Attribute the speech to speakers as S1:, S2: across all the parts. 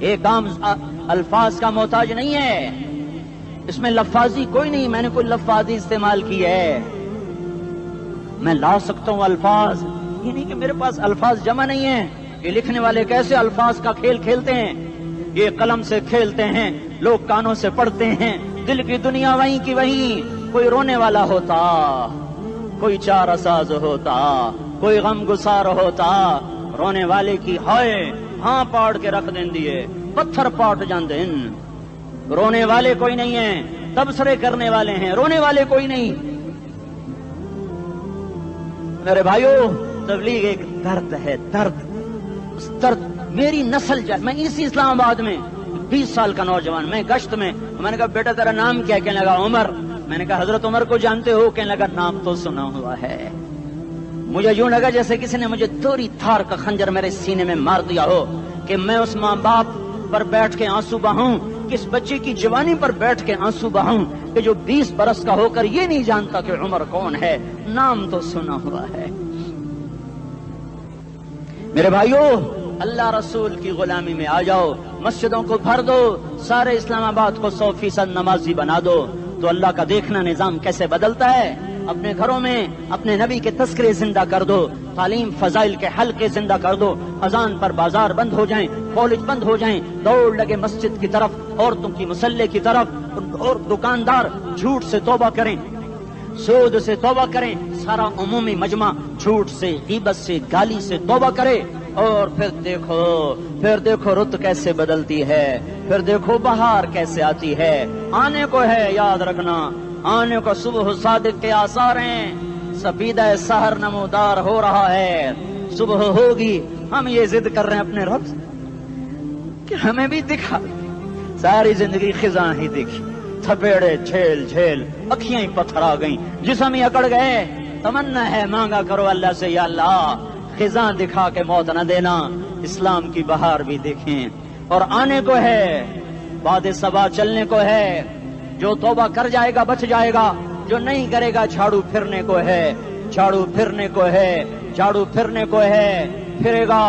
S1: ایک عام الفاظ کا محتاج نہیں ہے، اس میں لفاظی کوئی نہیں، میں نے کوئی لفاظی استعمال کی ہے، میں لا سکتا ہوں الفاظ، یہ نہیں کہ میرے پاس الفاظ جمع نہیں ہیں۔ یہ لکھنے والے کیسے الفاظ کا کھیل کھیلتے ہیں، یہ قلم سے کھیلتے ہیں، لوگ کانوں سے پڑھتے ہیں، دل کی دنیا وہیں کی وہیں، کوئی رونے والا ہوتا، کوئی چارہ ساز ہوتا، کوئی غم گسار ہوتا، رونے والے کی ہائے ہاں پاڑ کے رکھ دیں دیے، پتھر پاٹ جان دین، رونے والے کوئی نہیں ہیں، تبصرے کرنے والے ہیں، رونے والے کوئی نہیں۔ میرے بھائیو، تبلیغ ایک درد ہے، درد، اس درد میری نسل جائے۔ میں اسی اسلام آباد میں 20 سال کا نوجوان، میں گشت میں نے کہا بیٹا تیرا نام کیا؟ کہنے لگا عمر۔ میں نے کہا حضرت عمر کو جانتے ہو؟ کہنے لگا نام تو سنا ہوا ہے۔ مجھے یوں لگا جیسے کسی نے مجھے دوری تھار کا خنجر میرے سینے میں مار دیا ہو، کہ میں اس ماں باپ پر بیٹھ کے آنسو بہاؤں، کس بچے کی جوانی پر بیٹھ کے آنسو بہاؤں کہ جو 20 برس کا ہو کر یہ نہیں جانتا کہ عمر کون ہے، نام تو سنا ہوا ہے۔ میرے بھائیو، اللہ رسول کی غلامی میں آ جاؤ، مسجدوں کو بھر دو، سارے اسلام آباد کو 100% نمازی بنا دو، تو اللہ کا دیکھنا نظام کیسے بدلتا ہے۔ اپنے گھروں میں اپنے نبی کے تذکرے زندہ کر دو، تعلیم فضائل کے حلقے زندہ کر دو، اذان پر بازار بند ہو جائیں، کالج بند ہو جائیں، دوڑ لگے مسجد کی طرف، عورتوں کی مصلے کی طرف، اور دکاندار جھوٹ سے توبہ کریں، سود سے توبہ کریں، سارا عمومی مجمع جھوٹ سے، غیبت سے، گالی سے توبہ کرے، اور پھر دیکھو رت کیسے بدلتی ہے، پھر دیکھو بہار کیسے آتی ہے۔ آنے کو ہے، یاد رکھنا، آنے کو صبح صادق کے آثار ہیں، سفیدہ سحر نمودار ہو رہا ہے، صبح ہوگی۔ ہم یہ ضد کر رہے ہیں اپنے رب سے کہ ہمیں بھی دکھا، ساری زندگی خزاں ہی دکھی، تھپیڑے جھیل جھیل، اکھیاں ہی پتھر آ گئیں، جسم ہی اکڑ گئے۔ تمنا ہے مانگا کرو اللہ سے، یا اللہ خزاں دکھا کے موت نہ دینا، اسلام کی بہار بھی دیکھیں۔ اور آنے کو ہے، باد صبا چلنے کو ہے، جو توبہ کر جائے گا بچ جائے گا، جو نہیں کرے گا جھاڑو پھرنے کو ہے، جھاڑو پھرنے کو ہے، جھاڑو پھرنے کو ہے، پھرے گا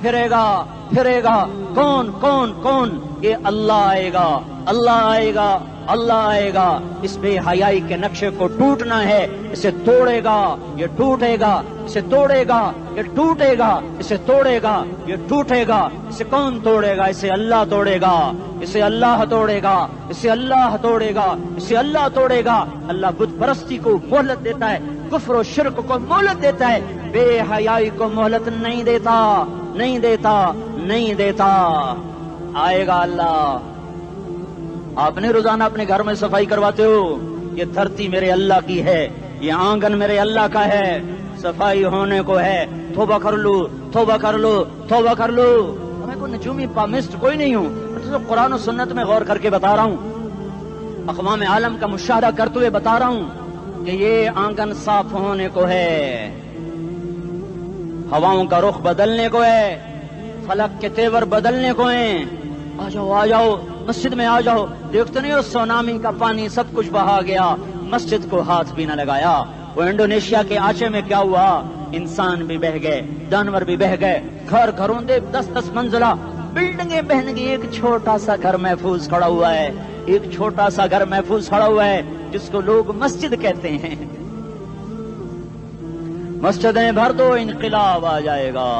S1: پھرے گا پھرے گا۔ کون کون کون؟ یہ اللہ آئے گا، اللہ آئے گا، اللہ آئے گا۔ اس بے حیائی کے نقشے کو ٹوٹنا ہے، اسے توڑے گا، یہ ٹوٹے گا، اسے توڑے گا، یہ ٹوٹے گا، اسے توڑے گا، یہ ٹوٹے گا۔ اسے کون توڑے گا؟ اسے اللہ توڑے گا، اسے اللہ توڑے گا، اسے اللہ توڑے گا، اسے اللہ توڑے گا۔ اللہ بت پرستی کو مہلت دیتا ہے، کفر و شرک کو مہلت دیتا ہے، بے حیائی کو مہلت نہیں دیتا، نہیں دیتا، نہیں دیتا۔ آئے گا اللہ۔ آپ نے روزانہ اپنے گھر میں صفائی کرواتے ہو، یہ دھرتی میرے اللہ کی ہے، یہ آنگن میرے اللہ کا ہے، صفائی ہونے کو ہے، توبہ کر لو، توبہ کر لو، توبہ کر لو۔ میں کوئی نجومی پامسٹ کوئی نہیں ہوں، میں قرآن و سنت میں غور کر کے بتا رہا ہوں، اقوام عالم کا مشاہدہ کرتے ہوئے بتا رہا ہوں کہ یہ آنگن صاف ہونے کو ہے، ہواؤں کا رخ بدلنے کو ہے، فلک کے تیور بدلنے کو ہیں۔ آ جاؤ آ جاؤ، مسجد میں آ جاؤ۔ دیکھتے نہیں ہو سونامی کا پانی سب کچھ بہا گیا، مسجد کو ہاتھ بھی نہ لگایا۔ وہ انڈونیشیا کے آچے میں کیا ہوا؟ انسان بھی بہ گئے، جانور بھی بہ گئے، گھر گھروں دے 10-10 منزلہ بلڈنگیں بہن گئی، ایک چھوٹا سا گھر محفوظ کھڑا ہوا ہے، ایک چھوٹا سا گھر محفوظ کھڑا ہوا ہے جس کو لوگ مسجد کہتے ہیں۔ مسجدیں بھر دو، انقلاب آ جائے گا۔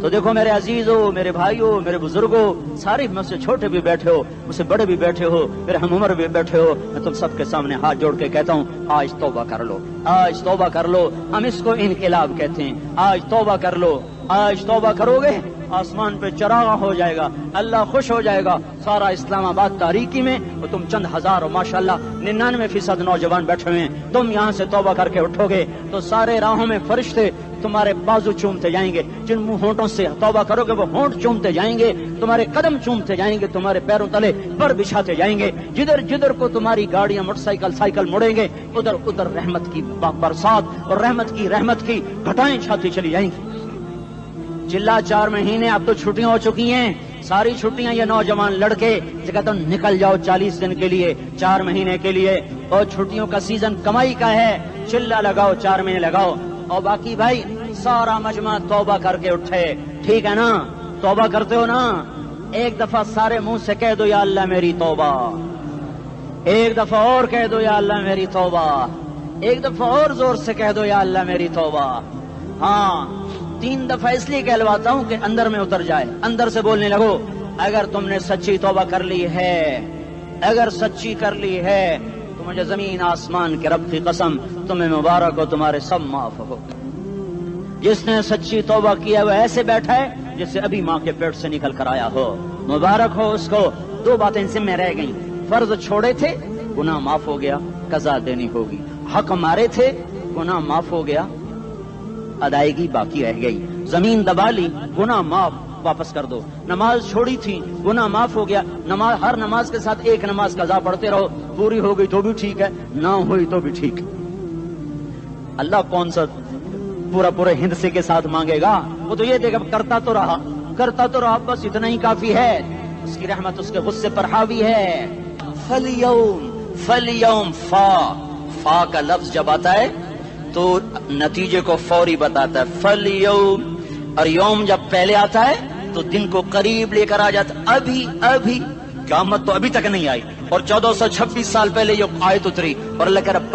S1: تو دیکھو میرے عزیزو، میرے بھائیو، میرے بزرگوں، سارے مجھ سے چھوٹے بھی بیٹھے ہو، مجھ سے بڑے بھی بیٹھے ہو، میرے ہم عمر بھی بیٹھے ہو، میں تم سب کے سامنے ہاتھ جوڑ کے کہتا ہوں آج توبہ کر لو، آج توبہ کر لو۔ ہم اس کو انقلاب کہتے ہیں۔ آج توبہ کر لو، آج توبہ کرو گے، آسمان پہ چراغ ہو جائے گا، اللہ خوش ہو جائے گا۔ سارا اسلام آباد تاریکی میں وہ تم چند ہزار اور ماشاءاللہ 99% نوجوان بیٹھے ہوئے ہیں، تم یہاں سے توبہ کر کے اٹھو گے تو سارے راہوں میں فرشتے تمہارے بازو چومتے جائیں گے، جن منہ ہونٹوں سے توبہ کرو گے وہ ہونٹ چومتے جائیں گے، تمہارے قدم چومتے جائیں گے، تمہارے پیروں تلے پر بچھاتے جائیں گے، جدھر جدھر کو تمہاری گاڑیاں موٹر سائیکل سائیکل مڑیں گے ادھر ادھر رحمت کی برسات اور رحمت کی گھٹائیں چھاتی چلی جائیں گی۔ چلا 4 مہینے، اب تو چھٹیاں ہو چکی ہیں، ساری چھٹیاں یہ نوجوان لڑکے کہتے ہیں نکل جاؤ 40 دن کے لیے، 4 مہینے کے لیے، اور چھٹیوں کا سیزن کمائی کا ہے، چلا لگاؤ، 4 مہینے لگاؤ، اور باقی بھائی سارا مجمع توبہ کر کے اٹھے۔ ٹھیک ہے نا؟ توبہ کرتے ہو نا؟ ایک دفعہ سارے منہ سے کہہ دو یا اللہ میری توبہ، ایک دفعہ اور کہہ دو یا اللہ میری توبہ، ایک دفعہ اور زور سے کہہ دو یا اللہ میری توبہ۔ ہاں 3 دفعہ اس لیے کہلواتا ہوں کہ اندر میں اتر جائے، اندر سے بولنے لگو اگر تم نے سچی توبہ کر لی ہے، اگر سچی کر لی ہے تو مجھے زمین آسمان کے رب کی قسم تمہیں مبارک ہو، تمہارے سب معاف ہو۔ جس نے سچی توبہ کیا وہ ایسے بیٹھا ہے جسے ابھی ماں کے پیٹ سے نکل کر آیا ہو، مبارک ہو اس کو۔ 2 باتیں ذمہ رہ گئیں، فرض چھوڑے تھے گناہ معاف ہو گیا، قضا دینی ہوگی، حق مارے تھے گناہ معاف ہو گیا، ادائیگی باقی رہ گئی، زمین دبا لی گناہ معاف، واپس کر دو، نماز چھوڑی تھی گناہ معاف ہو گیا، نماز ہر نماز کے ساتھ ایک نماز قضا پڑھتے رہو، پوری ہو گئی تو بھی ٹھیک ہے، نہ ہوئی تو بھی ٹھیک ہے۔ اللہ کون سا پورے ہند سے کے ساتھ مانگے گا، وہ تو یہ دے گا کرتا تو رہا، بس اتنا ہی کافی ہے، اس کی رحمت اس کے غصے پر حاوی ہے۔ فَالْيَوْمِ فا کا لفظ جب آتا ہے تو نتیجے کو فوری بتاتا ہے، فَالْيَوْمِ، اور یوم جب پہلے آتا ہے تو دن کو قریب لے کر آ جاتا، ابھی قیامت تو ابھی تک نہیں آئی، اور 1426 سال پہلے یہ آیت اتری، اور اللہ کہہ رہا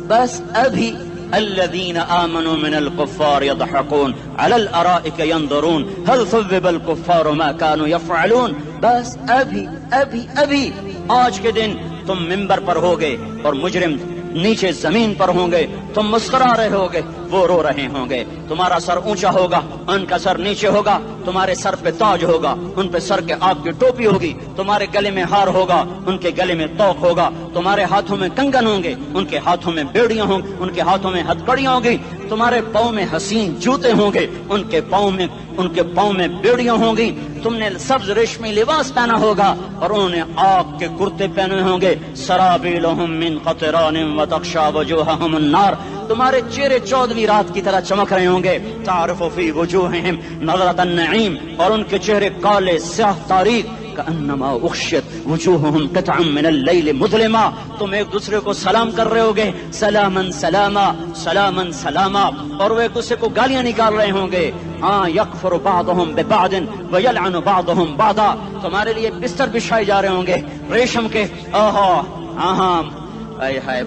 S1: بس ابھی الذين آمنوا من الكفار يضحكون على الارائك ينظرون هل ثوب الكفار ما كانوا يفعلون، بس ابھی آج کے دن تم منبر پر ہوگے اور مجرم نیچے زمین پر ہوں گے، تم مسکرا رہے ہوگے، وہ رو رہے ہوں گے، تمہارا سر اونچا ہوگا، ان کا سر نیچے ہوگا، تمہارے سر پہ تاج ہوگا، ان پہ سر کے آگ کی ٹوپی ہوگی، تمہارے گلے میں ہار ہوگا، ان کے گلے میں توق ہوگا، تمہارے ہاتھوں میں کنگن ہوں گے، ان کے ہاتھوں میں بیڑیاں ہوں گی، ان کے ہاتھوں میں ہتھکڑیاں ہوں گی، تمہارے پاؤں میں حسین جوتے ہوں گے، ان کے پاؤں میں بیڑیاں ہوں گی، تم نے سبز ریشمی لباس پہنا ہوگا اور انہوں نے آگ کے کرتے پہنے ہوں گے، سرابیلہم من قطران وتغشا وجوہہم النار، تمہارے چہرے 14ویں رات کی طرح چمک رہے ہوں گے، تعرف فی وجوہہم نظرۃ النعیم، اور ان کے چہرے کالے سیاہ تاریک، کأنما اغشیت وجوہہم قطعا من اللیل مظلما، تم ایک دوسرے کو سلام کر رہے ہوگے، سلامن سلاما سلامن سلاما، اور وہ ایک دوسرے کو گالیاں نکال رہے ہوں گے، ہاں یکفر بعضهم ببعض ویلعن بعضهم بعضا، تمہارے لیے بستر بچھائے جا رہے ہوں گے ریشم کے،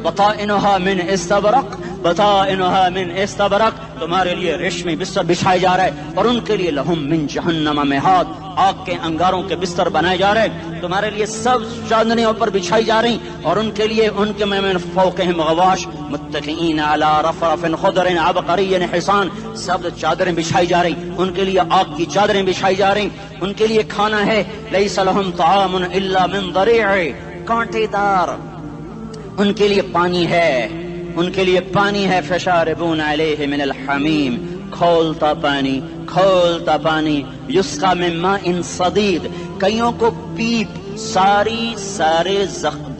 S1: بطائنها من استبرق، بطائنها من استبرق، تمہارے لیے ریشمی بستر بچھائے جا رہے ہیں، اور ان کے لیے لہم من جہنم مہاد، آگ کے انگاروں کے بستر بنائے جا رہے ہیں، تمہارے لیے سب چاندنیوں پر بچھائی جا رہی، اور ان کے لیے ان کے من فوقہم غواش متکئین علی رفرف خضر عبقری حصان، سب چادریں بچھائی جا رہی، ان کے لیے آگ کی چادریں بچھائی جا رہی، ان کے لیے کھانا ہے لیس لہم طعام الا من ضریع، کانٹے دار، ان کے لیے پانی ہے، ان کے لیے پانی ہے، فشاربون علیہ من الحمیم، کھولتا پانی، یسقا من ماء صدید، کئیوں کو پیپ، سارے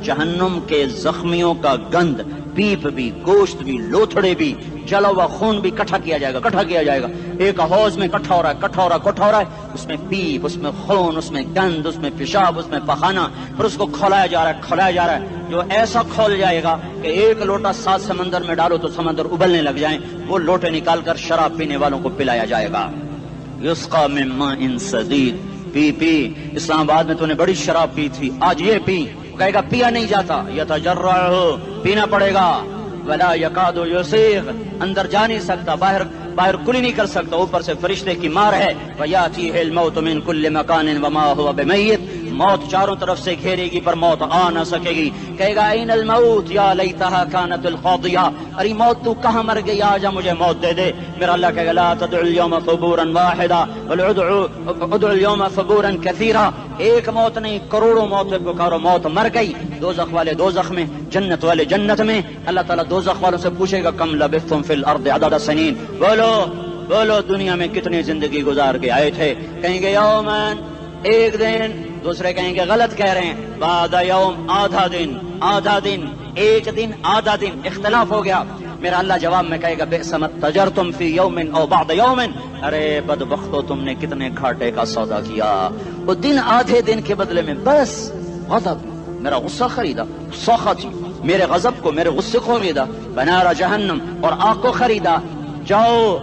S1: جہنم کے زخمیوں کا گند، پیپ بھی، گوشت بھی، لوتھڑے بھی، جلا ہوا خون بھی کٹھا کیا جائے گا، ایک حوض میں کٹھا ہو رہا ہے، اس میں پیپ، اس میں خون، اس میں گند، اس میں پیشاب، اس میں پخانہ، پھر اس کو کھولایا جا رہا ہے، جو ایسا کھول جائے گا کہ 1 لوٹا 7 سمندر میں ڈالو تو سمندر ابلنے لگ جائیں، وہ لوٹے نکال کر شراب پینے والوں کو پلایا جائے گا، یسقا من ماء صدید، پی اسلام آباد میں تو نے بڑی شراب پی تھی، آج یہ پی، کہے گا پیا نہیں جاتا، یتجرعہ، پینا پڑے گا، ولا یکاد یسیغ، اندر جا نہیں سکتا، باہر کلی نہیں کر سکتا، اوپر سے فرشتے کی مار ہے، ویاتیہ الموت من کل مکان وما هو بمیت، موت چاروں طرف سے گھیرے گی پر موت آ نہ سکے گی، کہے گا این الموت یا لیتہا کانت القاضیہ، ارے موت تو کہاں مر گئی، آجا مجھے موت دے دے، میرا اللہ کہے گا لا تدعو اليوم ثبورا واحدا بل ادعو اليوم ثبورا کثیرا، ایک موت نہیں کروڑوں موتیں پکارو، موت مر گئی، دوزخ والے دوزخ میں، جنت والے جنت میں، اللہ تعالیٰ دوزخ والوں سے پوچھے گا کم لبثتم فی الارض عدد سنین، بولو دنیا میں کتنی زندگی گزار کے آئے تھے، کہیں گے یومن، ایک دن، دوسرے کہیں گے غلط کہہ رہے ہیں، بعد یوم، آدھا دن، ایک دن، آدھا دن، اختلاف ہو گیا، میرا اللہ جواب میں کہے گا بئس ما تجرتم فی یوم او بعد یوم، ارے بدبختو تم نے کتنے گھاٹے کا سودا کیا، وہ دن آدھے دن کے بدلے میں بس غضب، میرا غصہ خریدا، سخط، میرے غضب کو، میرے غصے کو خریدا، بنار جہنم، اور آگ کو خریدا، جاؤ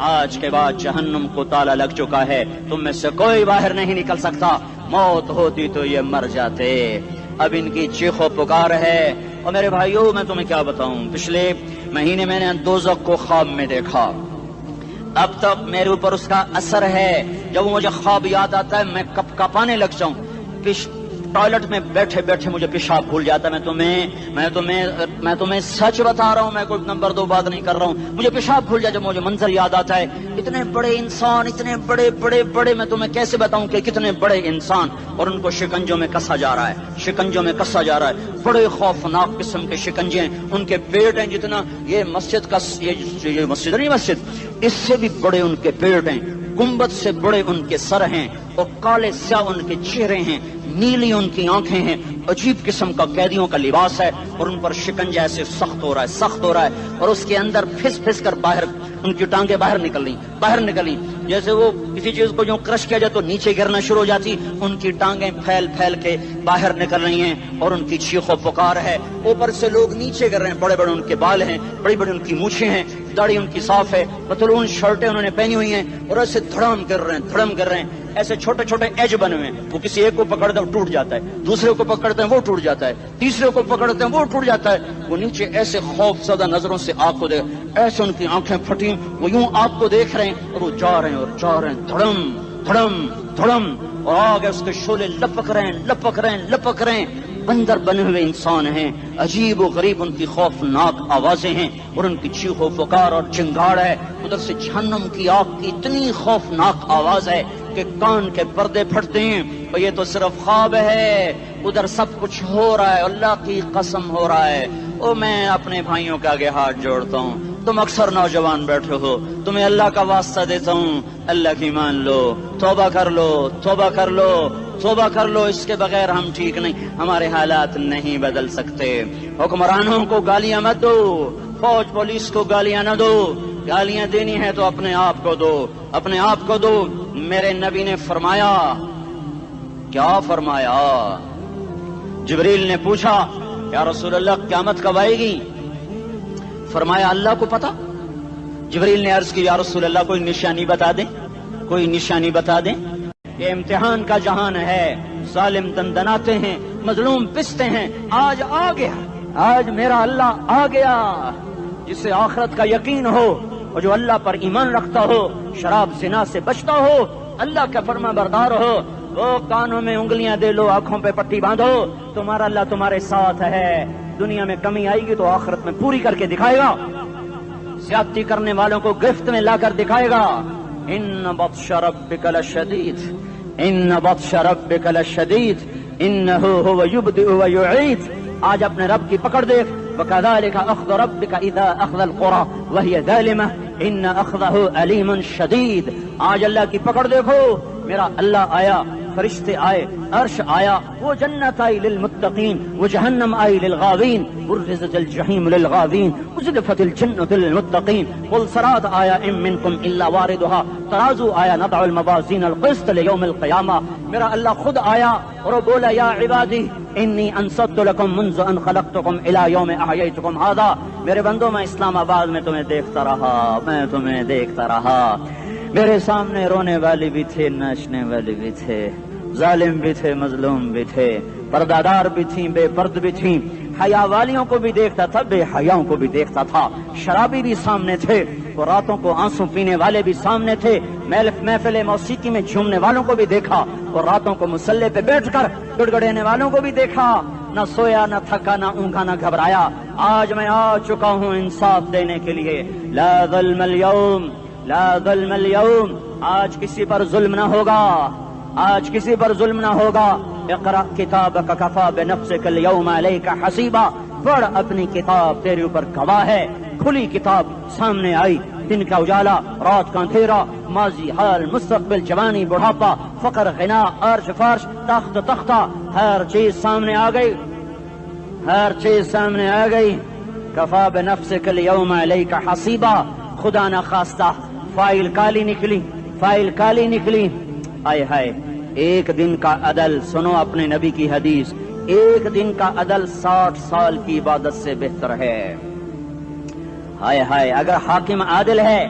S1: آج کے بعد جہنم کو تالا لگ چکا ہے، تم میں سے کوئی باہر نہیں نکل سکتا، موت ہوتی تو یہ مر جاتے۔ اب ان کی چیخ و پکار ہے۔ اور میرے بھائیوں میں تمہیں کیا بتاؤں، پچھلے مہینے میں نے دوزخ کو خواب میں دیکھا، اب تک میرے اوپر اس کا اثر ہے۔ جب مجھے خواب یاد آتا ہے میں کپ کپانے لگ جاؤں، ٹوائلٹ میں بیٹھے بیٹھے مجھے پیشاب بھول جاتا ہے۔ میں تمہیں سچ بتا رہا ہوں، میں کوئی نمبر 2 بات نہیں کر رہا ہوں، مجھے پیشاب بھول جاتا ہے جب مجھے منظر یاد آتا ہے۔ اتنے بڑے انسان، اتنے بڑے بڑے بڑے، میں تمہیں کیسے بتاؤں کہ کتنے بڑے انسان، اور ان کو شکنجوں میں کسا جا رہا ہے، شکنجوں میں کسا جا رہا ہے۔ بڑے خوفناک قسم کے شکنجے ہیں، ان کے پیٹ ہیں جتنا یہ مسجد کا، یہ مسجد نہیں، مسجد اس سے بھی بڑے ان کے پیٹ ہیں، گنبد سے بڑے ان کے سر ہیں، اور کالے سیاہ ان کے چہرے ہیں، نیلی ان کی آنکھیں ہیں، عجیب قسم کا قیدیوں کا لباس ہے، اور ان پر شکنجہ ایسے سخت ہو رہا ہے، سخت ہو رہا ہے، اور اس کے اندر پھس پھس کر باہر ان کی ٹانگیں باہر نکلی، جیسے وہ کسی چیز کو جو کرش کیا جائے تو نیچے گرنا شروع ہو جاتی، ان کی ٹانگیں پھیل پھیل کے باہر نکل رہی ہیں، اور ان کی چیخ و پکار ہے۔ اوپر سے لوگ نیچے گر رہے ہیں، بڑے بڑے ان کے بال ہیں، بڑی بڑی ان کی مونچھیں ہیں، داڑھی ان کی صاف ہے، پتلون شرٹیں انہوں نے پہنی ہوئی ہیں، اور ایسے دھڑم کر رہے ہیں، ایسے چھوٹے چھوٹے ایج بنے ہوئے ہیں۔ وہ کسی ایک کو پکڑتے ہیں وہ ٹوٹ جاتا ہے، دوسرے کو پکڑتے ہیں وہ ٹوٹ جاتا ہے، تیسرے کو پکڑتے ہیں وہ ٹوٹ جاتا ہے۔ وہ نیچے ایسے خوف زدہ نظروں سے آپ کو دیکھ، ایسے ان کی آنکھیں پھٹی، وہ یوں آپ کو دیکھ رہے ہیں، اور وہ جا رہے ہیں دھڑم دھڑم دھڑم، اور آگے اس کے شعلے لپک رہے ہیں۔ بندر بنے ہوئے انسان ہیں، عجیب و غریب ان کی خوفناک آوازیں ہیں، اور ان کی چیخ و پکار اور چنگاڑ ہے۔ ادھر سے جہنم کی آگ کی اتنی خوفناک آواز ہے کہ کان کے پردے پھٹتے ہیں، اور یہ تو صرف خواب ہے، ادھر سب کچھ ہو رہا ہے، اللہ کی قسم ہو رہا ہے۔ اور میں اپنے بھائیوں کے آگے ہاتھ جوڑتا ہوں، تم اکثر نوجوان بیٹھے ہو، تمہیں اللہ کا واسطہ دیتا ہوں، اللہ کی مان لو، توبہ کر لو، اس کے بغیر ہم ٹھیک نہیں، ہمارے حالات نہیں بدل سکتے۔ حکمرانوں کو گالیاں مت دو، فوج پولیس کو گالیاں نہ دو، گالیاں دینی ہے تو اپنے آپ کو دو۔ میرے نبی نے فرمایا، کیا فرمایا؟ جبریل نے پوچھا یا رسول اللہ قیامت کب آئے گی؟ فرمایا اللہ کو پتا۔ جبریل نے عرض کی یا رسول اللہ کوئی نشانی بتا دیں۔ یہ امتحان کا جہان ہے، ظالم دندناتے ہیں، مظلوم پستے ہیں، آج آ گیا، آج میرا اللہ آ گیا۔ جسے آخرت کا یقین ہو اور جو اللہ پر ایمان رکھتا ہو، شراب زنا سے بچتا ہو، اللہ کا فرما بردار ہو، وہ کانوں میں انگلیاں دے لو، آنکھوں پہ پٹی باندھو، تمہارا اللہ تمہارے ساتھ ہے۔ دنیا میں کمی آئے گی تو آخرت میں پوری کر کے دکھائے گا، زیادتی کرنے والوں کو گرفت میں لا کر دکھائے گا۔ ان بطش ربک لشدید انہ هو یبدئ ویعید۔ آج اپنے رب کی پکڑ دیکھ، وکذالک اخذ ربک اذا اخذ القری وہی ظالمہ ان اخذہ علیم شدید۔ آج اللہ کی پکڑ دیکھو، میرا اللہ آیا، فرشتے آئے، عرش آیا، وہ جنت آئی للمتقین، وہ جہنم آئی للغاوین، برزت الجحیم للغاوین، ازلفت الجنت للمتقین، قل صراط آیا ام منکم الا واردها، ترازو آیا، نضع الموازین القسط لیوم القیامہ۔ میرا اللہ خود آیا اور وہ بولا یا عبادی انی انصت لکم منذ ان خلقتکم الی یوم احییتکم ھذا۔ میرے بندوں، میں اسلام آباد میں تمہیں دیکھتا رہا، میرے سامنے رونے والے بھی تھے، ناچنے والے بھی تھے، ظالم بھی تھے، مظلوم بھی تھے، پردادار بھی تھیں، بے پرد بھی تھیں، حیا والیوں کو بھی دیکھتا تھا، بے حیاؤں کو بھی دیکھتا تھا، شرابی بھی سامنے تھے، اور راتوں کو آنسو پینے والے بھی سامنے تھے، محفل موسیقی میں جھومنے والوں کو بھی دیکھا، اور راتوں کو مصلے پہ بیٹھ کر گڑگڑانے والوں کو بھی دیکھا۔ نہ سویا، نہ تھکا، نہ اونگا، نہ گھبرایا۔ آج میں آ چکا ہوں انصاف دینے کے لیے۔ لا ظلم اليوم، لا ظلم اليوم، آج کسی پر ظلم نہ ہوگا، اقرأ کتابک کفا بنفسک اليوم علیک حسیبا، پڑھ اپنی کتاب، تیرے اوپر گواہ ہے۔ کھلی کتاب سامنے آئی، دن کا اجالا، رات کا اندھیرا، ماضی، حال، مستقبل، جوانی، بڑھاپا، فقر، غنا، عرش، فرش، تخت، تختہ، ہر چیز سامنے آ گئی، کفا بنفسک اليوم علیک حسیبا۔ خدا نہ خواستہ فائل کالی نکلی، آئے ہائے، ایک دن کا عدل، سنو اپنے نبی کی حدیث، ایک دن کا عدل 60 سال کی عبادت سے بہتر ہے۔ ہائے ہائے، اگر حاکم عادل ہے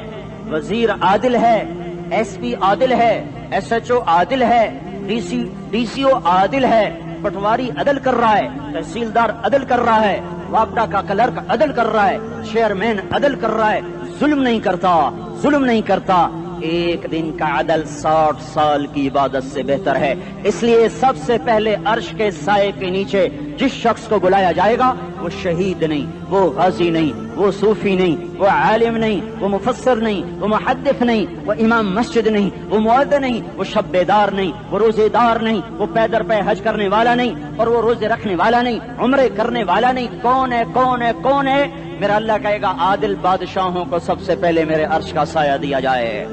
S1: وزیر عادل ہے، ایس پی عادل ہے، ایس ایچ او عادل ہے، ڈی سی او عادل ہے، پٹواری عدل کر رہا ہے، تحصیلدار عدل کر رہا ہے، وابڈا کا کلرک عدل کر رہا ہے، چیئرمین عدل کر رہا ہے، ظلم نہیں کرتا، ظلم نہیں کرتا۔ ایک دن کا عدل 60 سال کی عبادت سے بہتر ہے۔ اس لیے سب سے پہلے عرش کے سائے کے نیچے جس شخص کو بلایا جائے گا وہ شہید نہیں، وہ غازی نہیں، وہ صوفی نہیں، وہ عالم نہیں، وہ مفسر نہیں، وہ محدث نہیں، وہ امام مسجد نہیں، وہ مؤذن نہیں، وہ شب بیدار نہیں، وہ روزے دار نہیں، وہ پیدر پہ حج کرنے والا نہیں، اور وہ روزے رکھنے والا نہیں، عمرے کرنے والا نہیں۔ کون ہے کون ہے کون ہے؟ میرا اللہ کہے گا عادل بادشاہوں کو سب سے پہلے میرے عرش کا سایہ دیا جائے۔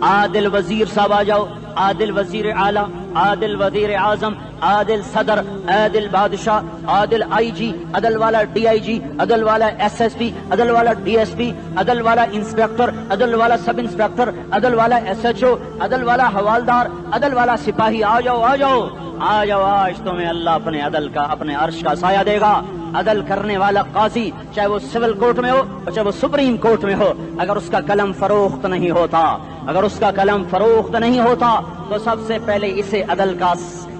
S1: عادل وزیر صاحب آ جاؤ، عادل وزیر اعلیٰ، عادل وزیر اعظم، عادل صدر، عادل بادشاہ، عادل آئی جی، عدل والا ڈی آئی جی، عدل والا ایس ایس پی، عدل والا ڈی ایس پی، عدل والا انسپیکٹر، عدل والا سب انسپیکٹر، عدل والا ایس ایچ او، عدل والا حوالدار، عدل والا سپاہی۔ آ جاؤ آ جاؤ آ جاؤ، آج تمہیں اللہ اپنے عدل کا، اپنے عرش کا سایہ دے گا۔ عدل کرنے والا قاضی، چاہے وہ سول کورٹ میں ہو چاہے وہ سپریم کورٹ میں ہو، اگر اس کا قلم فروخت نہیں ہوتا، اگر اس کا قلم فروخت نہیں ہوتا تو سب سے پہلے اسے عدل کا،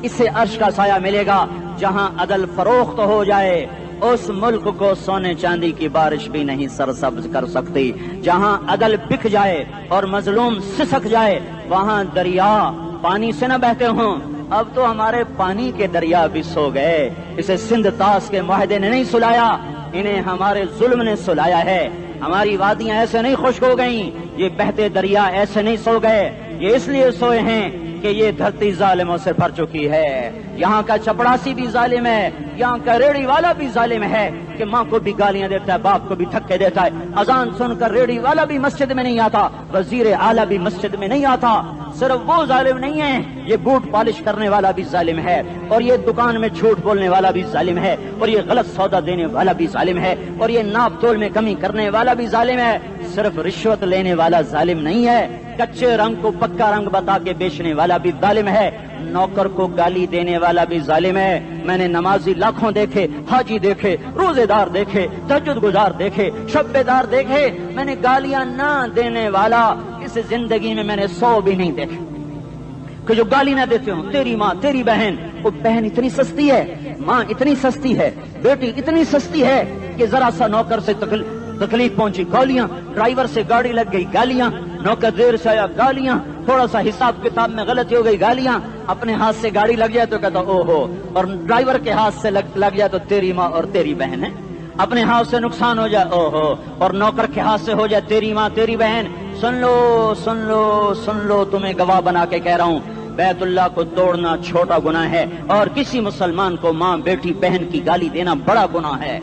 S1: اسے عرش کا سایہ ملے گا۔ جہاں عدل فروخت ہو جائے اس ملک کو سونے چاندی کی بارش بھی نہیں سرسبز کر سکتی۔ جہاں عدل بک جائے اور مظلوم سسک جائے وہاں دریا پانی سے نہ بہتے ہوں۔ اب تو ہمارے پانی کے دریا بھی سو گئے، اسے سندھ طاس کے معاہدے نے نہیں سلایا، انہیں ہمارے ظلم نے سلایا ہے۔ ہماری وادیاں ایسے نہیں خشک ہو گئیں، یہ بہتے دریا ایسے نہیں سو گئے، یہ اس لیے سوئے ہیں کہ یہ دھرتی ظالموں سے بھر چکی ہے۔ یہاں کا چپڑاسی بھی ظالم ہے، یہاں کا ریڑھی والا بھی ظالم ہے کہ ماں کو بھی گالیاں دیتا ہے، باپ کو بھی دھکے دیتا ہے۔ اذان سن کر ریڑھی والا بھی مسجد میں نہیں آتا، وزیر اعلیٰ بھی مسجد میں نہیں آتا۔ صرف وہ ظالم نہیں ہے، یہ بوٹ پالش کرنے والا بھی ظالم ہے، اور یہ دکان میں جھوٹ بولنے والا بھی ظالم ہے، اور یہ غلط سودا دینے والا بھی ظالم ہے، اور یہ ناپ تول میں کمی کرنے والا بھی ظالم ہے۔ صرف رشوت لینے والا ظالم نہیں ہے، کچے رنگ کو پکا رنگ بتا کے بیچنے والا بھی ظالم ہے، نوکر کو گالی دینے والا بھی ظالم ہے۔ میں نے نمازی لاکھوں دیکھے، حاجی دیکھے، روزے دار دیکھے، تہجد گزار دیکھے، شب بیدار دیکھے، میں نے گالیاں نہ دینے والا اس زندگی میں میں نے 100 بھی نہیں دیکھے کہ جو گالی نہ دیتے ہوں۔ تیری ماں، تیری بہن، وہ بہن اتنی سستی ہے، ماں اتنی سستی ہے، بیٹی اتنی سستی ہے کہ ذرا سا نوکر سے تکلیف پہنچی گالیاں، ڈرائیور سے گاڑی لگ گئی گالیاں، نوکر دیر سے آیا گالیاں، تھوڑا سا حساب کتاب میں غلطی ہو گئی گالیاں، اپنے ہاتھ سے گاڑی لگ جائے تو کہتا او ہو، اور ڈرائیور کے ہاتھ سے لگ جائے تو تیری ماں اور تیری بہن ہے، اپنے ہاتھ سے نقصان ہو جائے او ہو، اور نوکر کے ہاتھ سے ہو جائے تیری ماں تیری بہن۔ سن لو سن لو سن لو، تمہیں گواہ بنا کے کہہ رہا ہوں، بیت اللہ کو توڑنا چھوٹا گناہ ہے، اور کسی مسلمان کو ماں بیٹی بہن کی گالی دینا بڑا گناہ ہے۔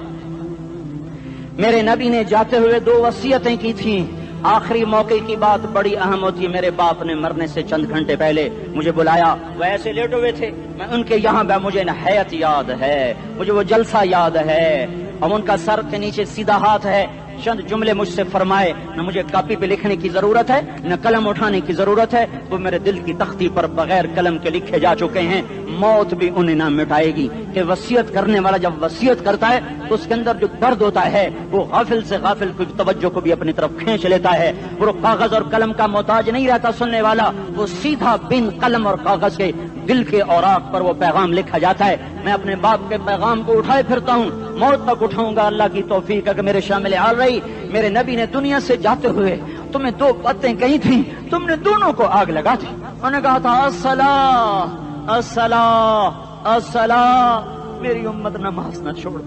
S1: میرے نبی نے جاتے ہوئے 2 وصیتیں کی تھیں۔ آخری موقع کی بات بڑی اہم ہوتی ہے۔ میرے باپ نے مرنے سے چند گھنٹے پہلے مجھے بلایا، وہ ایسے لیٹے ہوئے تھے، میں ان کے یہاں مجھے نہایت یاد ہے، مجھے وہ جلسہ یاد ہے، اور ان کا سر کے نیچے سیدھا ہاتھ ہے۔ چند جملے مجھ سے فرمائے، نہ مجھے کاپی پہ لکھنے کی ضرورت ہے نہ قلم اٹھانے کی ضرورت ہے، وہ میرے دل کی تختی پر بغیر قلم کے لکھے جا چکے ہیں، موت بھی انہیں نہ مٹائے گی۔ کہ وصیت کرنے والا جب وصیت کرتا ہے تو اس کے اندر جو درد ہوتا ہے وہ غافل سے غافل کی توجہ کو بھی اپنی طرف کھینچ لیتا ہے۔ وہ کاغذ اور قلم کا محتاج نہیں رہتا سننے والا، وہ سیدھا بن قلم اور کاغذ کے دل کے اوراق پر وہ پیغام لکھا جاتا ہے۔ میں اپنے باپ کے پیغام کو اٹھائے پھرتا ہوں، موت تک اٹھاؤں گا، اللہ کی توفیق ہے کہ میرے شامل حال رہی۔ میرے نبی نے دنیا سے جاتے ہوئے تمہیں 2 باتیں کہی تھیں، تم نے دونوں کو آگ لگا دی۔ انہوں نے کہا تھا الصلاۃ الصلاۃ الصلاۃ، میری امت نماز نہ چھوڑ۔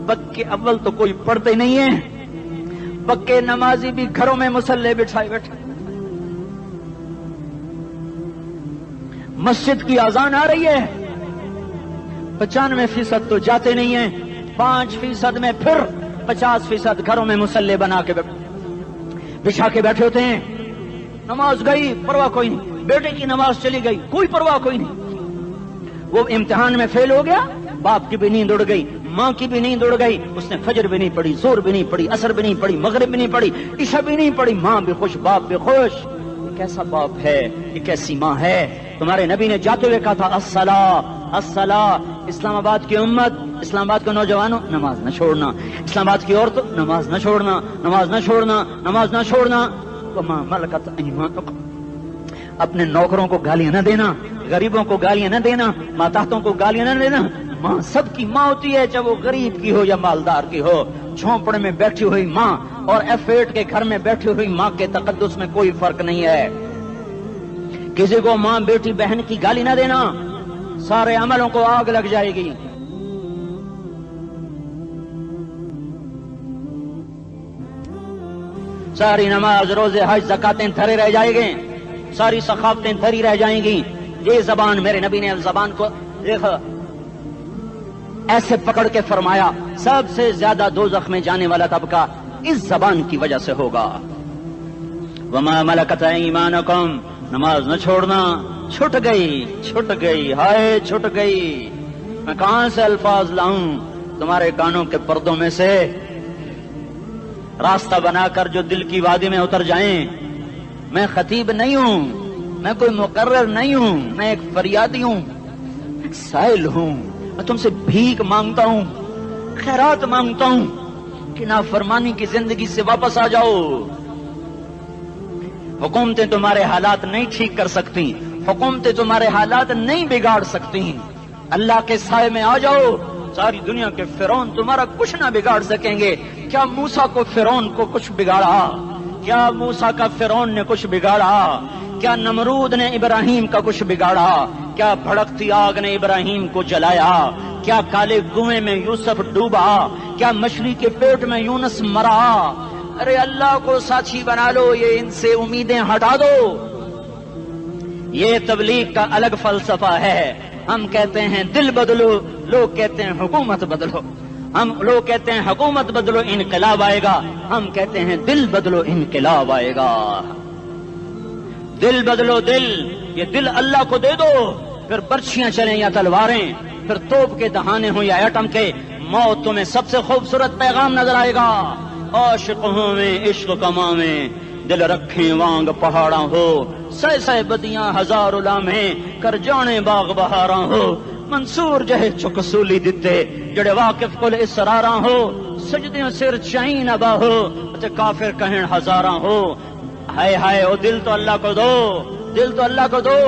S1: پکے اول تو کوئی پڑھتے نہیں ہے، پکے نمازی بھی گھروں میں مصلے بٹھائے بیٹھے۔ مسجد کی اذان آ رہی ہے، 95% تو جاتے نہیں ہیں، 5% میں پھر 50% گھروں میں مصلے بنا کے بچھا کے بیٹھے ہوتے ہیں۔ نماز گئی پرواہ کوئی نہیں، بیٹے کی نماز چلی گئی کوئی پرواہ کوئی نہیں۔ وہ امتحان میں فیل ہو گیا، باپ کی بھی نیند اڑ گئی، ماں کی بھی نیند اڑ گئی، اس نے فجر بھی نہیں پڑھی، زور بھی نہیں پڑھی، عصر بھی نہیں پڑھی، مغرب بھی نہیں پڑھی، عشاء بھی نہیں پڑھی، ماں بھی خوش باپ بھی خوش۔ یہ کیسا باپ ہے، یہ کیسی ماں ہے؟ تمہارے نبی نے جاتے ہوئے کہا تھا الصلاۃ الصلاۃ، اسلام آباد کی امت، اسلام آباد کے نوجوانوں، نماز نہ چھوڑنا، اسلام آباد کی عورتوں، نماز نہ چھوڑنا، نماز نہ چھوڑنا، نماز نہ چھوڑنا۔ وما ملکت ایمانکم، اپنے نوکروں کو گالیاں نہ دینا، غریبوں کو گالیاں نہ دینا، ماتحتوں کو گالیاں نہ دینا۔ ماں سب کی ماں ہوتی ہے، چاہے وہ غریب کی ہو یا مالدار کی ہو۔ جھونپڑے میں بیٹھی ہوئی ماں اور F8 کے گھر میں بیٹھی ہوئی ماں کے تقدس میں کوئی فرق نہیں ہے۔ کسی کو ماں بیٹی بہن کی گالی نہ دینا، سارے عملوں کو آگ لگ جائے گی۔ ساری نماز، روزے، حج، زکاتیں دھرے رہ جائیں گے، ساری ثقافتیں دھری رہ جائیں گی۔ یہ زبان، میرے نبی نے زبان کو دیکھا ایسے پکڑ کے فرمایا سب سے زیادہ دوزخ میں جانے والا طبقہ اس زبان کی وجہ سے ہوگا۔ وما ملکت ایمانکم، نماز نہ چھوڑنا۔ چھٹ گئی، ہائے چھٹ گئی۔ میں کہاں سے الفاظ لاؤں تمہارے کانوں کے پردوں میں سے، راستہ بنا کر جو دل کی وادی میں اتر جائیں۔ میں خطیب نہیں ہوں، میں کوئی مقرر نہیں ہوں، میں ایک فریادی ہوں، ایک سائل ہوں۔ میں تم سے بھیک مانگتا ہوں، خیرات مانگتا ہوں کہ نافرمانی کی زندگی سے واپس آ جاؤ۔ حکومتیں تمہارے حالات نہیں ٹھیک کر سکتی، حکومتیں تمہارے حالات نہیں بگاڑ سکتی۔ اللہ کے سائے میں آ جاؤ، ساری دنیا کے فرعون تمہارا کچھ نہ بگاڑ سکیں گے۔ کیا موسیٰ کو فرعون کو کچھ بگاڑا؟ کیا موسیٰ کا فرعون نے کچھ بگاڑا؟ کیا نمرود نے ابراہیم کا کچھ بگاڑا؟ کیا بھڑکتی آگ نے ابراہیم کو جلایا؟ کیا کالے کنویں میں یوسف ڈوبا؟ کیا مچھلی کے پیٹ میں یونس مرا؟ ارے اللہ کو ساتھی بنا لو، یہ ان سے امیدیں ہٹا دو۔ یہ تبلیغ کا الگ فلسفہ ہے۔ ہم کہتے ہیں دل بدلو، لوگ کہتے ہیں حکومت بدلو۔ لوگ کہتے ہیں حکومت بدلو انقلاب آئے گا، ہم کہتے ہیں دل بدلو انقلاب آئے گا۔ دل بدلو، دل، یہ دل اللہ کو دے دو، پھر برچیاں چلیں یا تلواریں، پھر توپ کے دہانے ہوں یا ایٹم کے، موت تمہیں سب سے خوبصورت پیغام نظر آئے گا۔ عاشق ہوں میں عشق کما میں، دل رکھیں وانگ پہاڑاں ہو، سہ بدیاں ہزار لامے، کر جانے باغ بہاراں ہو، منصور جہے چکسولی دتے، جڑے واقف کل اسراراں ہو، سجدیوں سر چائیں ابا ہو، کافر کہیں ہزاراں ہو۔ ہائے ہائے، او دل تو اللہ کو دو، دل تو اللہ کو دو۔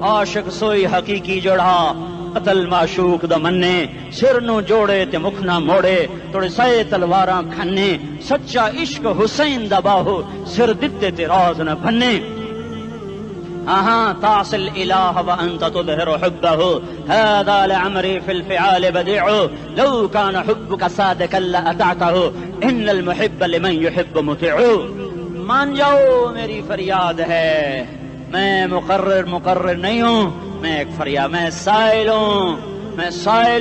S1: عاشق سوئی حقیقی جڑا، قتل معشوق دا مننے، سر نو جوڑے تے مکھ نہ موڑے، توڑے سائے تلواراں کھنے، سچا عشق حسین دا باہو، سر دتے تے راز نہ بھنے۔ تعصي الإله وأنت تظهر حبه، هذا لعمري في الفعال بديع، لو كان حبك صادقا لأطعته، إن المحب لمن يحب مطيع۔ مان جاؤ میری فریاد ہے، میں مقرر نہیں ہوں، میں ایک فریاد، میں سائل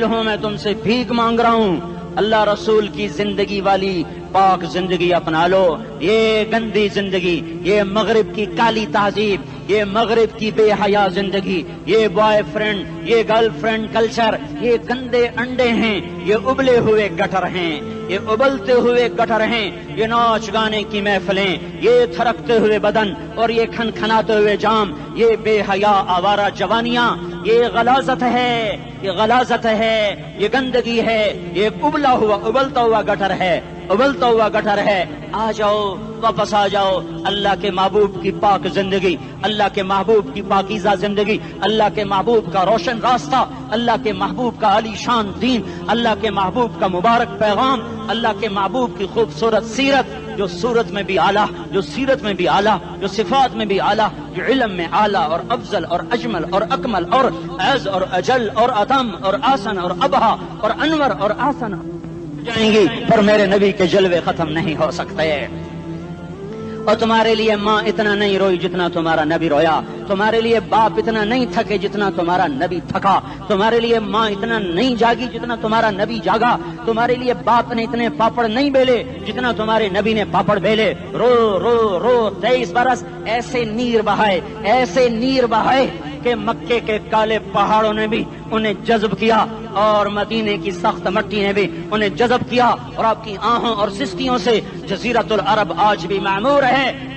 S1: ہوں، میں تم سے بھیک مانگ رہا ہوں۔ اللہ رسول کی زندگی والی پاک زندگی اپنا لو۔ یہ گندی زندگی، یہ مغرب کی کالی تہذیب، یہ مغرب کی بے حیا زندگی، یہ بوائے فرینڈ، یہ گرل فرینڈ کلچر، یہ گندے انڈے ہیں، یہ ابلے ہوئے گٹر ہیں، یہ ابلتے ہوئے گٹر ہیں، یہ ناچ گانے کی محفلیں، یہ تھرکتے ہوئے بدن اور یہ کھنکھناتے ہوئے جام، یہ بے حیا آوارہ جوانیاں، یہ غلاظت ہے، یہ غلاظت ہے، یہ گندگی ہے، یہ ابلتا ہوا گٹر ہے، ابلتا ہوا گٹر ہے۔ آ جاؤ، واپس آ جاؤ، اللہ کے محبوب کی پاک زندگی، اللہ کے محبوب کی پاکیزہ زندگی، اللہ کے محبوب کا روشن راستہ، اللہ کے محبوب کا عالی شان دین، اللہ کے محبوب کا مبارک پیغام، اللہ کے محبوب کی خوبصورت سیرت، جو صورت میں بھی اعلیٰ، جو سیرت میں بھی اعلیٰ، جو صفات میں بھی اعلیٰ، جو علم میں اعلیٰ اور افضل اور اجمل اور اکمل اور اعز اور اجل اور اتم اور آسن اور ابہا اور انور اور آسن جائیں گی، پر میرے نبی کے جلوے ختم نہیں ہو سکتے۔ اور تمہارے لیے ماں اتنا نہیں روئی جتنا تمہارا نبی رویا، تمہارے لیے باپ اتنا نہیں تھکے جتنا تمہارا نبی تھکا، تمہارے لیے ماں اتنا نہیں جاگی جتنا تمہارا نبی جاگا، تمہارے لیے باپ نے اتنے پاپڑ نہیں بیلے جتنا تمہارے نبی نے پاپڑ بیلے۔ رو رو رو 23 برس ایسے نیر بہائے کہ مکے کے کالے پہاڑوں نے بھی انہیں جذب کیا اور مدینے کی سخت مٹی نے بھی انہیں جذب کیا، اور آپ کی آہوں اور سستیوں سے جزیرۃ العرب آج بھی معمور ہے۔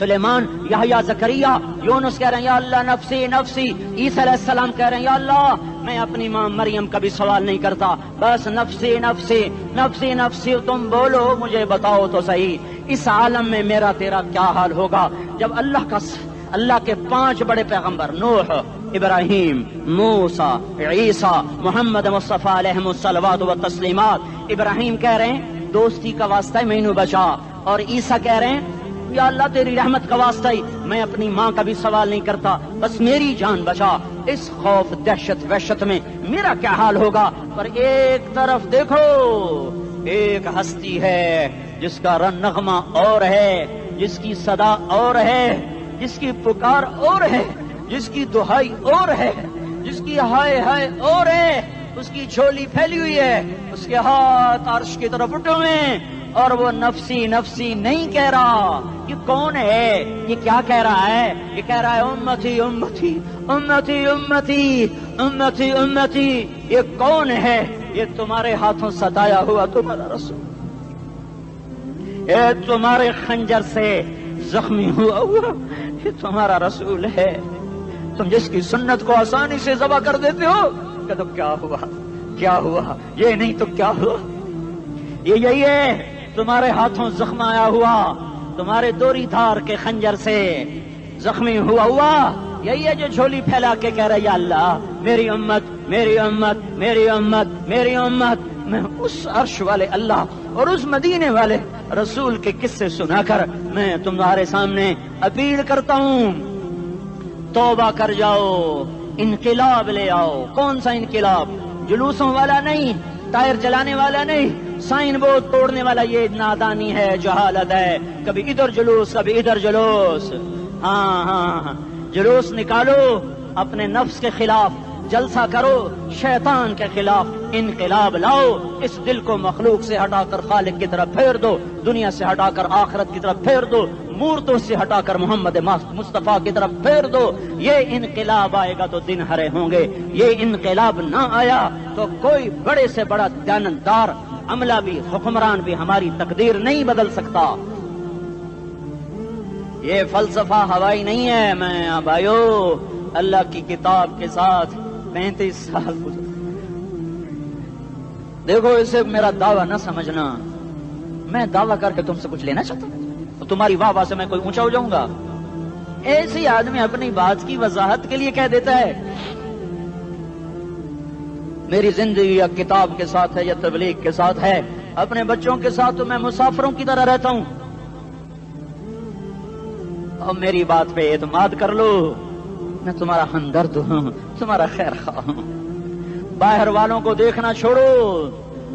S1: سلیمان، یحییٰ، زکریا، یونس کہہ رہے ہیں یا اللہ نفسی نفسی، عیسیٰ علیہ السلام کہہ رہے ہیں یا اللہ میں اپنی ماں مریم کا بھی سوال نہیں کرتا، بس نفسی نفسی نفسی نفسی، تم بولو مجھے بتاؤ تو صحیح اس عالم میں میرا تیرا کیا حال ہوگا جب اللہ کے 5 بڑے پیغمبر نوح، ابراہیم، موسیٰ، عیسیٰ، محمد مصطفیٰ علیہ الصلوات و تسلیمات، ابراہیم کہہ رہے ہیں دوستی کا واسطہ ہے مینوں بچا، اور عیسیٰ کہہ رہے ہیں یا اللہ تیری رحمت کا واسطہ ہی میں اپنی ماں کا بھی سوال نہیں کرتا، بس میری جان بچا، اس خوف دہشت وحشت میں میرا کیا حال ہوگا۔ پر ایک طرف دیکھو ایک ہستی ہے جس کا نغمہ اور ہے، جس کی صدا اور ہے، جس کی پکار اور ہے، جس کی دہائی اور ہے، جس کی ہائے ہائے اور ہے، اس کی جھولی پھیلی ہوئی ہے، اس کے ہاتھ عرش کی طرف اٹھے ہوئے ہیں، اور وہ نفسی نفسی نہیں کہہ رہا۔ یہ کون ہے؟ یہ کیا کہہ رہا ہے؟ یہ کہہ رہا ہے امتی امتی امتی امتی امتی امتی۔ یہ کون ہے؟ یہ تمہارے ہاتھوں ستایا ہوا تمہارا رسول، یہ تمہارے خنجر سے زخمی ہوا یہ تمہارا رسول ہے، تم جس کی سنت کو آسانی سے ذبح کر دیتے ہو۔ کہ تو کیا ہوا کیا ہوا، یہ نہیں تو کیا ہوا، یہ یہی ہے تمہارے ہاتھوں زخم آیا ہوا، تمہارے دوری دھار کے خنجر سے زخمی ہوا یہی ہے جو جھولی پھیلا کے کہہ رہا ہے یا اللہ میری امت میری امت میری امت میری امت۔ میں اس عرش والے اللہ اور اس مدینے والے رسول کے قصے سنا کر میں تمہارے سامنے اپیل کرتا ہوں، توبہ کر جاؤ، انقلاب لے آؤ۔ کون سا انقلاب؟ جلوسوں والا نہیں، ٹائر چلانے والا نہیں، سائن بورڈ توڑنے والا، یہ نادانی ہے، جہالت ہے، کبھی ادھر جلوس کبھی ادھر جلوس۔ ہاں جلوس نکالو، اپنے نفس کے خلاف جلسہ کرو، شیطان کے خلاف انقلاب لاؤ، اس دل کو مخلوق سے ہٹا کر خالق کی طرف پھیر دو، دنیا سے ہٹا کر آخرت کی طرف پھیر دو، مورتوں سے ہٹا کر محمد مصطفیٰ کی طرف پھیر دو۔ یہ انقلاب آئے گا تو دن ہرے ہوں گے، یہ انقلاب نہ آیا تو کوئی بڑے سے بڑا دیانتدار عملہ بھی حکمران بھی ہماری تقدیر نہیں بدل سکتا۔ یہ فلسفہ ہوائی نہیں ہے۔ میں بھائیو اللہ کی کتاب کے ساتھ 35 سال گزرے، دیکھو اسے میرا دعویٰ نہ سمجھنا، میں دعویٰ کر کے تم سے کچھ لینا چاہتا ہوں تو تمہاری واہ سے میں کوئی اونچا ہو جاؤں گا؟ ایسی آدمی اپنی بات کی وضاحت کے لیے کہہ دیتا ہے میری زندگی یا کتاب کے ساتھ ہے یا تبلیغ کے ساتھ ہے، اپنے بچوں کے ساتھ تو میں مسافروں کی طرح رہتا ہوں، اور میری بات پہ اعتماد کر لو، میں تمہارا ہمدرد ہوں، تمہارا خیر خواہ ہوں۔ باہر والوں کو دیکھنا چھوڑو،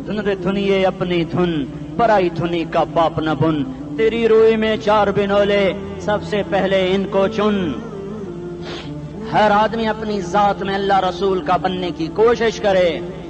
S1: دھنیے اپنی دھن، پرائی دھنی کا باپ نہ بن، تیری روئی میں 4 بنولے، سب سے پہلے ان کو چن۔ ہر آدمی اپنی ذات میں اللہ رسول کا بننے کی کوشش کرے،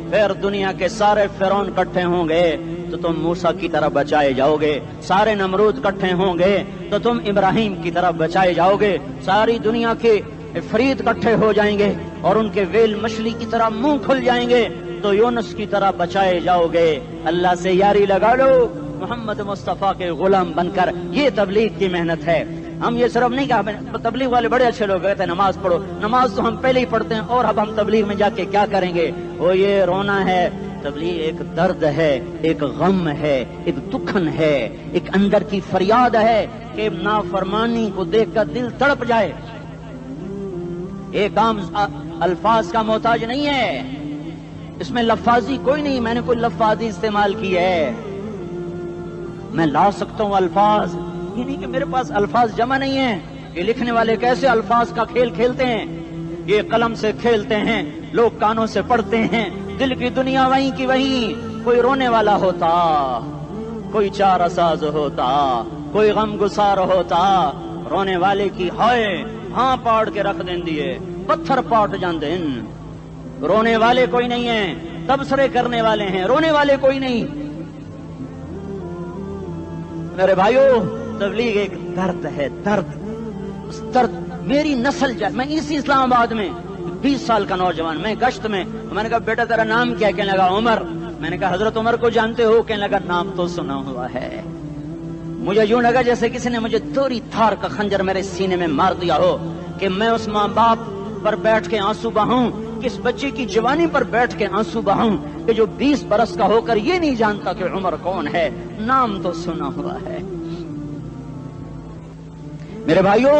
S1: پھر دنیا کے سارے فرعون اکٹھے ہوں گے تو تم موسیٰ کی طرح بچائے جاؤ گے، سارے نمرود اکٹھے ہوں گے تو تم ابراہیم کی طرح بچائے جاؤ گے، ساری دنیا کے افریت اکٹھے ہو جائیں گے اور ان کے ویل مچھلی کی طرح منہ کھل جائیں گے تو یونس کی طرح بچائے جاؤ گے۔ اللہ سے یاری لگا لو، محمد مصطفیٰ کے غلام بن کر، یہ تبلیغ کی محنت ہے۔ ہم یہ صرف نہیں کہا تبلیغ والے بڑے اچھے لوگ کہتے ہیں نماز پڑھو، نماز تو ہم پہلے ہی پڑھتے ہیں، اور اب ہم تبلیغ میں جا کے کیا کریں گے؟ وہ یہ رونا ہے، تبلیغ ایک درد ہے، ایک غم ہے، ایک دکھن ہے، ایک اندر کی فریاد ہے کہ نافرمانی کو دیکھ کر دل تڑپ جائے۔ ایک عام الفاظ کا محتاج نہیں ہے، اس میں لفاظی کوئی نہیں، میں نے کوئی لفاظی استعمال کی ہے، میں لا سکتا ہوں الفاظ، یہ نہیں کہ میرے پاس الفاظ جمع نہیں ہیں۔ یہ لکھنے والے کیسے الفاظ کا کھیل کھیلتے ہیں، یہ قلم سے کھیلتے ہیں، لوگ کانوں سے پڑھتے ہیں، دل کی دنیا وہیں کی وہیں، کوئی رونے والا ہوتا، کوئی چارہ ساز ہوتا، کوئی غم گسار ہوتا، رونے والے کی ہائے ہاں پاڑ کے رکھ دیں دیے، پتھر پاٹ جان دیں۔ رونے والے کوئی نہیں ہیں، تبصرے کرنے والے ہیں، رونے والے کوئی نہیں۔ میرے بھائیو تبلیغ ایک درد ہے، درد، اس درد میری نسل جائے۔ میں اسی اسلام آباد میں 20 سال کا نوجوان، میں گشت میں نے کہا بیٹا تیرا نام کیا؟ کہنے لگا عمر۔ میں نے کہا حضرت عمر کو جانتے ہو؟ کہنے لگا نام تو سنا ہوا ہے۔ مجھے یوں لگا جیسے کسی نے مجھے دوری تھار کا خنجر میرے سینے میں مار دیا ہو کہ میں اس ماں باپ پر بیٹھ کے آنسو بہاؤں، کس بچے کی جوانی پر بیٹھ کے آنسو بہاؤں کہ جو 20 برس کا ہو کر یہ نہیں جانتا کہ عمر کون ہے، نام تو سنا ہوا ہے۔ میرے بھائیو،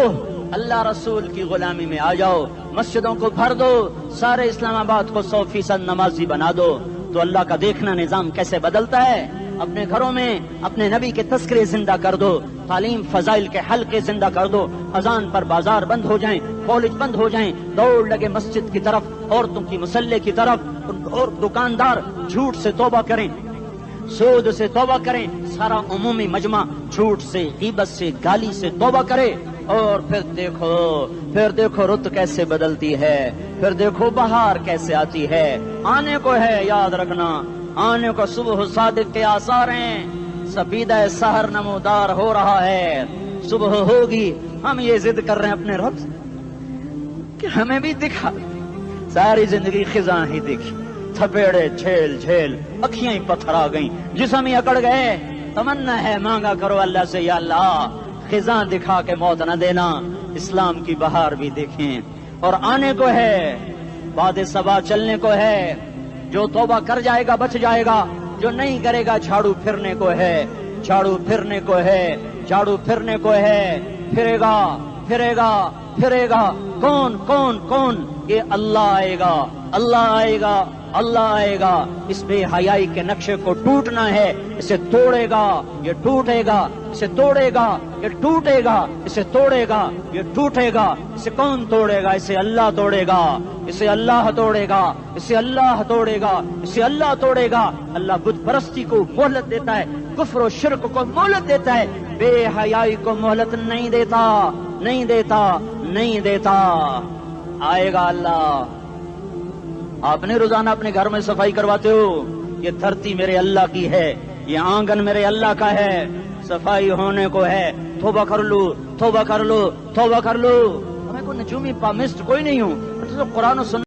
S1: اللہ رسول کی غلامی میں آ جاؤ، مسجدوں کو بھر دو، سارے اسلام آباد کو 100% نمازی بنا دو، تو اللہ کا دیکھنا نظام کیسے بدلتا ہے۔ اپنے گھروں میں اپنے نبی کے تذکرے زندہ کر دو، تعلیم فضائل کے حلقے زندہ کر دو، اذان پر بازار بند ہو جائیں، کالج بند ہو جائیں، دوڑ لگے مسجد کی طرف، عورتوں کی مصلے کی طرف، اور دکاندار جھوٹ سے توبہ کریں، سود سے توبہ کریں، سارا عمومی مجمع جھوٹ سے، غیبت سے، گالی سے توبہ کرے، اور پھر دیکھو رت کیسے بدلتی ہے، پھر دیکھو بہار کیسے آتی ہے۔ آنے کو ہے، یاد رکھنا، آنے کو صبح صادق کے آثار ہیں، سفیدہ سحر نمودار ہو رہا ہے، صبح ہوگی۔ ہم یہ ضد کر رہے ہیں اپنے رب سے کہ ہمیں بھی دکھا، ساری زندگی خزاں ہی دیکھی، تھپیڑے جھیل جھیل، اکھیاں ہی پتھر آ گئیں، جسم ہی اکڑ گئے۔ تمنا ہے مانگا کرو اللہ سے، یا اللہ خزاں دکھا کے موت نہ دینا، اسلام کی بہار بھی دیکھیں۔ اور آنے کو ہے، باد صبا چلنے کو ہے، جو توبہ کر جائے گا بچ جائے گا، جو نہیں کرے گا جھاڑو پھرنے کو ہے، جھاڑو پھرنے کو ہے، جھاڑو پھرنے کو ہے، پھرے گا پھرے گا پھرے گا۔ کون کون کون؟ یہ اللہ آئے گا، اللہ آئے گا، اللہ آئے گا۔ اس بے حیائی کے نقشے کو ٹوٹنا ہے، اسے توڑے گا، یہ ٹوٹے گا، اسے توڑے گا، یہ ٹوٹے گا، اسے توڑے گا، یہ ٹوٹے گا۔ اسے کون توڑے گا؟ اسے اللہ توڑے گا، اسے اللہ توڑے گا، اسے اللہ توڑے گا، اسے اللہ توڑے گا۔ اللہ بت پرستی کو مہلت دیتا ہے، کفر و شرک کو مہلت دیتا ہے، بے حیائی کو مہلت نہیں دیتا، نہیں دیتا، نہیں دیتا۔ آئے گا اللہ۔ آپ نے روزانہ اپنے گھر میں صفائی کرواتے ہو، یہ دھرتی میرے اللہ کی ہے، یہ آنگن میرے اللہ کا ہے، صفائی ہونے کو ہے، توبہ کر لو، توبہ کر لو، توبہ کر لو۔ میں کوئی نجومی پامسٹ کوئی نہیں ہوں، تو قرآن و سنت